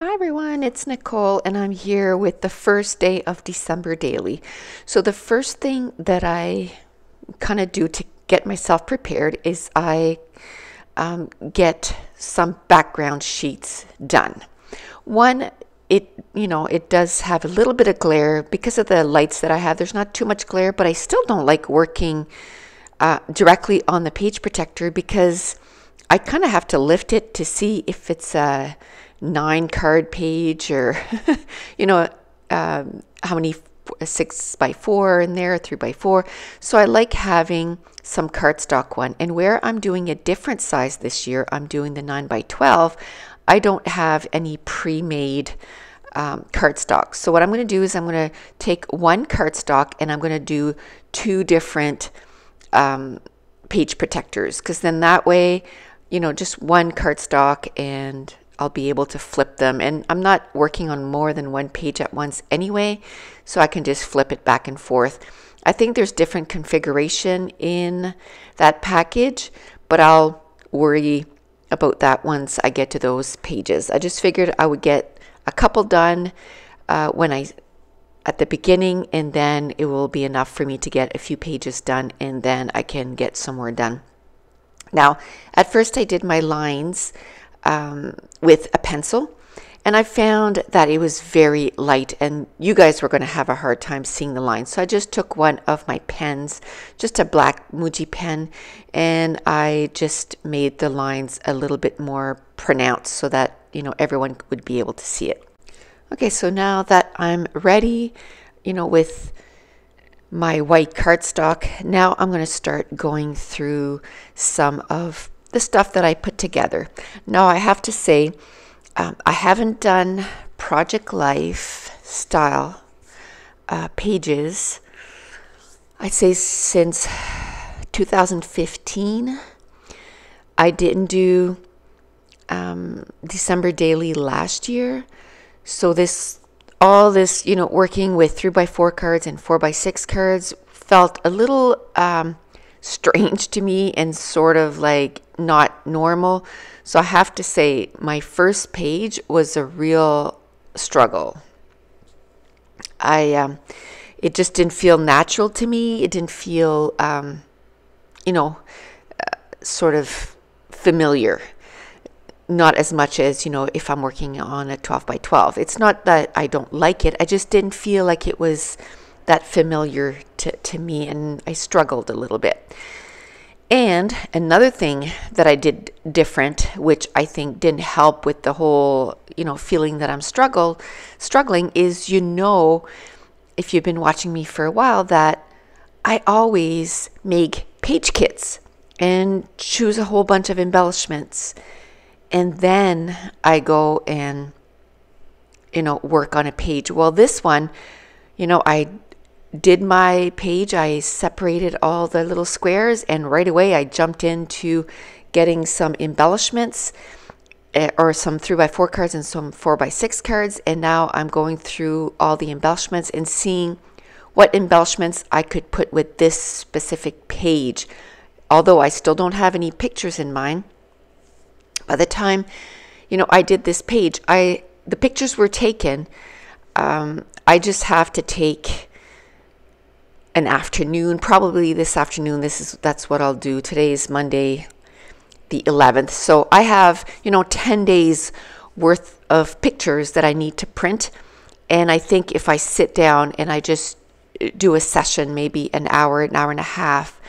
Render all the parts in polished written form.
Hi everyone, it's Nicole and I'm here with the first day of December daily. So the first thing that I kind of do to get myself prepared is I get some background sheets done. One, it does have a little bit of glare because of the lights that I have. There's not too much glare, but I still don't like working directly on the page protector because I kind of have to lift it to see if it's a 9 card page or, you know, how many 6x4 in there, 3x4. So I like having some cardstock one. And where I'm doing a different size this year, I'm doing the 9x12. I don't have any pre-made cardstock. So what I'm going to do is I'm going to take one cardstock and I'm going to do two different page protectors, because then that way, just one cardstock and I'll be able to flip them. And I'm not working on more than one page at once anyway, so I can just flip it back and forth. I think there's different configuration in that package, but I'll worry about that once I get to those pages. I just figured I would get a couple done at the beginning, and then it will be enough for me to get a few pages done, and then I can get some more done. Now, at first I did my lines with a pencil, and I found that it was very light and you guys were going to have a hard time seeing the lines. So I just took one of my pens, just a black Muji pen, and I just made the lines a little bit more pronounced so that, everyone would be able to see it. Okay, so now that I'm ready, with my white cardstock, now I'm going to start going through some of the stuff that I put together. Now I have to say, I haven't done Project Life style pages, I'd say since 2015. I didn't do December daily last year. So all this, working with 3x4 cards and 4x6 cards felt a little strange to me and sort of like not normal. So I have to say my first page was a real struggle. It just didn't feel natural to me. It didn't feel, sort of familiar. Not as much as, if I'm working on a 12x12. It's not that I don't like it. I just didn't feel like it was that familiar to me, and I struggled a little bit. And another thing that I did different, which I think didn't help with the whole, feeling that I'm struggling, is, if you've been watching me for a while, that I always make page kits and choose a whole bunch of embellishments. And then I go and, work on a page. Well, this one, I did my page. I separated all the little squares, and right away I jumped into getting some embellishments or some 3x4 cards and some 4x6 cards. And now I'm going through all the embellishments and seeing what embellishments I could put with this specific page. Although I still don't have any pictures in mind. By the time, I did this page, the pictures were taken. I just have to take an afternoon, probably this afternoon. That's what I'll do. Today is Monday, the 11th. So I have, 10 days worth of pictures that I need to print. And I think if I sit down and I just do a session, maybe an hour and a half,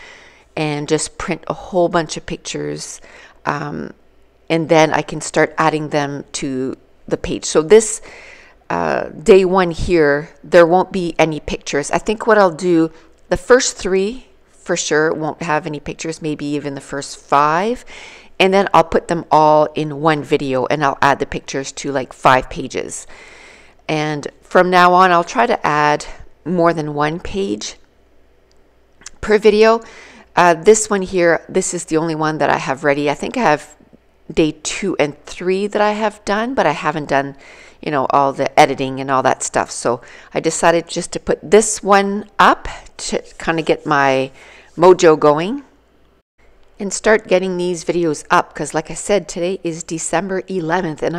and just print a whole bunch of pictures, and then I can start adding them to the page. So this day one here, there won't be any pictures. I think what I'll do, the first 3 for sure won't have any pictures, maybe even the first 5. And then I'll put them all in one video and I'll add the pictures to like 5 pages. And from now on, I'll try to add more than one page per video. This one here, this is the only one that I have ready. I think I have day 2 and 3 that I have done, but I haven't done, all the editing and all that stuff. So I decided just to put this one up to kind of get my mojo going. and start getting these videos up, because like I said, today is December 11th and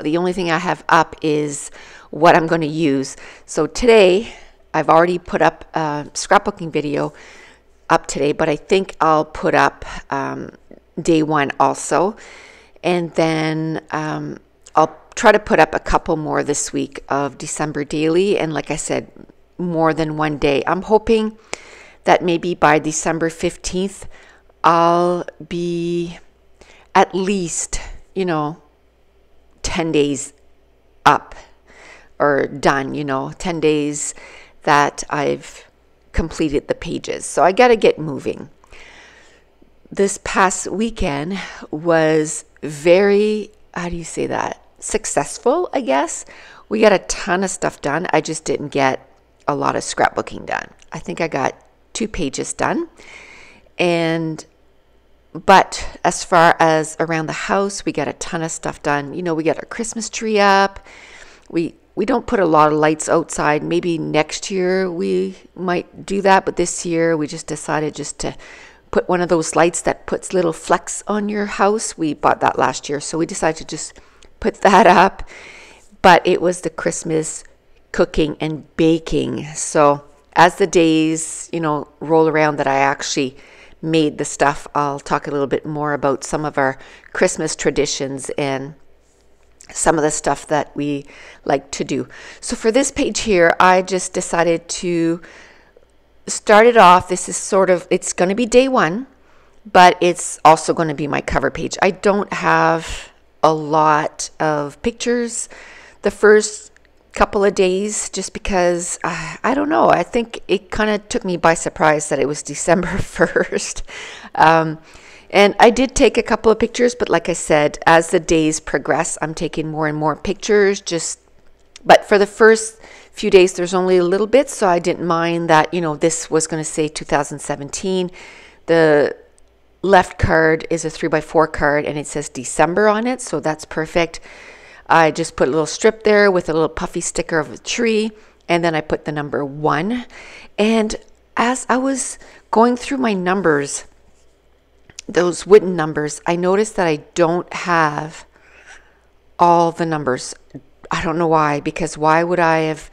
the only thing I have up is what I'm going to use. So today I've already put up a scrapbooking video up today, but I think I'll put up day one also, and then I'll try to put up a couple more this week of December daily, and like I said, more than one day. I'm hoping that maybe by December 15th I'll be at least 10 days up or done, 10 days that I've completed the pages. So I got to get moving. This past weekend was very, how do you say that? Successful, I guess. We got a ton of stuff done. I just didn't get a lot of scrapbooking done. I think I got 2 pages done. But as far as around the house, we got a ton of stuff done. We got our Christmas tree up. We don't put a lot of lights outside. Maybe next year we might do that, but this year we just decided just to put one of those lights that puts little flecks on your house. We bought that last year, so we decided to just put that up. But it was the Christmas cooking and baking. So as the days, roll around that I actually made the stuff, I'll talk a little bit more about some of our Christmas traditions and some of the stuff that we like to do. So for this page here, I just decided to start it off. This is it's going to be day one, but it's also going to be my cover page. I don't have a lot of pictures the first couple of days, just because I don't know, I think it kind of took me by surprise that it was December 1st. And I did take a couple of pictures, but like I said, as the days progress, I'm taking more and more pictures. But for the first few days, there's only a little bit, so I didn't mind that, this was going to say 2017. The left card is a 3x4 card, and it says December on it, so that's perfect. I just put a little strip there with a little puffy sticker of a tree, and then I put the number 1. And as I was going through my numbers, those wooden numbers, I noticed that I don't have all the numbers. I don't know why, because why would I have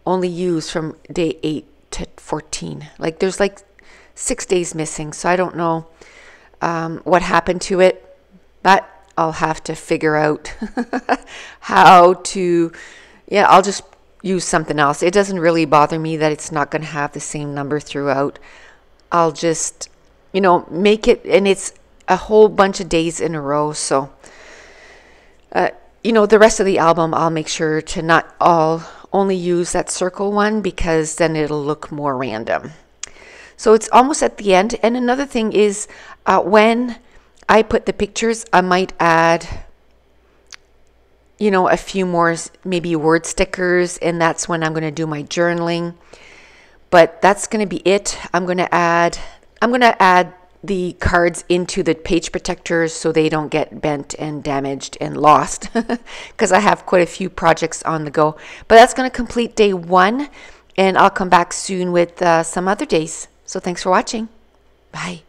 only used from day 8 to 14? Like there's 6 days missing, so I don't know what happened to it, but I'll have to figure out how to, I'll just use something else. It doesn't really bother me that it's not going to have the same number throughout. I'll just make it, and it's a whole bunch of days in a row. So, the rest of the album, I'll make sure to not only use that circle one, because then it'll look more random. So it's almost at the end. And another thing is, when I put the pictures, I might add, a few more, maybe word stickers, and that's when I'm going to do my journaling. But that's going to be it. I'm going to add the cards into the page protectors so they don't get bent and damaged and lost, because I have quite a few projects on the go. But that's going to complete day one, and I'll come back soon with some other days. So thanks for watching. Bye.